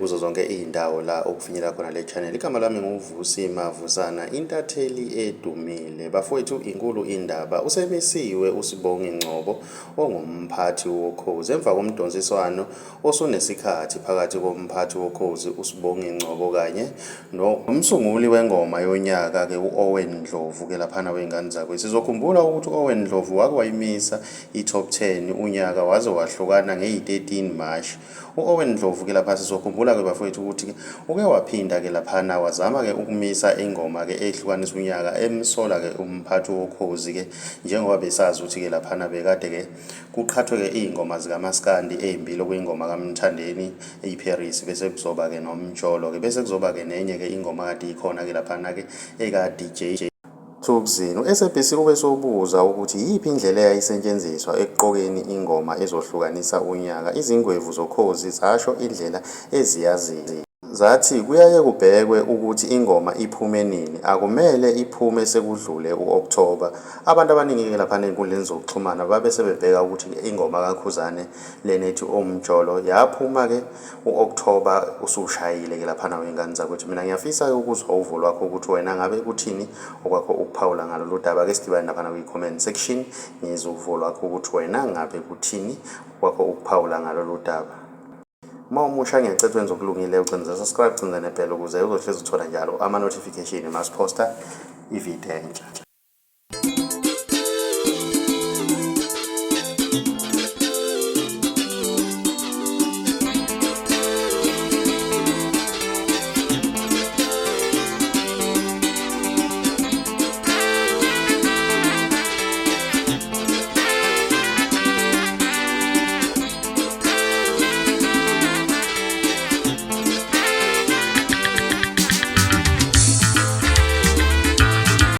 kuzo zonke izindawo la okufinyela khona le channel. Igama lami nguVusi Mavusana, intatheli edumile. Bafowethu, inkulu indaba. Usemisiwe usibongi gcobo ongumphathi wokho. Emva komdonsiswano osunesikhathi phakathi komphathi wokho usibongi gcobo kanye nomsunguli wengoma yonyaka ke uOwen Ndlovu ke laphana wengane zakhe. Sizokhumbula ukuthi uOwen Ndlovu wakwayimisa iTop 10 unyaka waze wahlukana nge-13 March. uOwen Ndlovu ke lapha sizokhumbula ke bafowethu ukuthi uke waphinda ke laphana wazama ke ukumisa ingoma ke ehlukanisa unyaka emsola ke umphathi wokhozi ke njengoba besazi ukuthi ke laphana bekade ke kuqhathwe ke izingoma zikaMaskandi ezimbili okuyingoma kaMthandeni eyiParis, bese kuzoba ke nomjolo ke, bese kuzoba ke nenye ke ingoma kade ikhona ke laphana ke eka DJ Thukzini. uSABC ube sobuza ukuthi yiphi indlela eyayisetshenziswa ekuqokeni ingoma ezohlukanisa unyaka. Izingwevu zokhozi zasho indlela eziyaziyo, zathi kuyaye kubhekwe ukuthi ingoma iphume nini, akumele iphume sekudlule u-October. Abantu abaningi ke laphana ey'nkundleni zokuxhumana babe sebebheka ukuthi ingoma kaKhuzane lenethi omjolo yaphuma ke u-October usushayile ke laphana wengane zakwethu. Mina ngiyafisa ukuzwa uvo lwakho ukuthi wena ngabe kuthini okwakho ukuphawula ngalolu daba. Ke sidibane laphana kwi-comment section ngizwe uvo lwakho ukuthi wena ngabe kuthini okwakho ukuphawula ngalolu daba. Uma umusha ngiyacela wenze okulungile, ucinze subscribe, ucinze nebhell ukuze uzohlezi uthola njalo ama-notification masiphosta ividiyo entsha.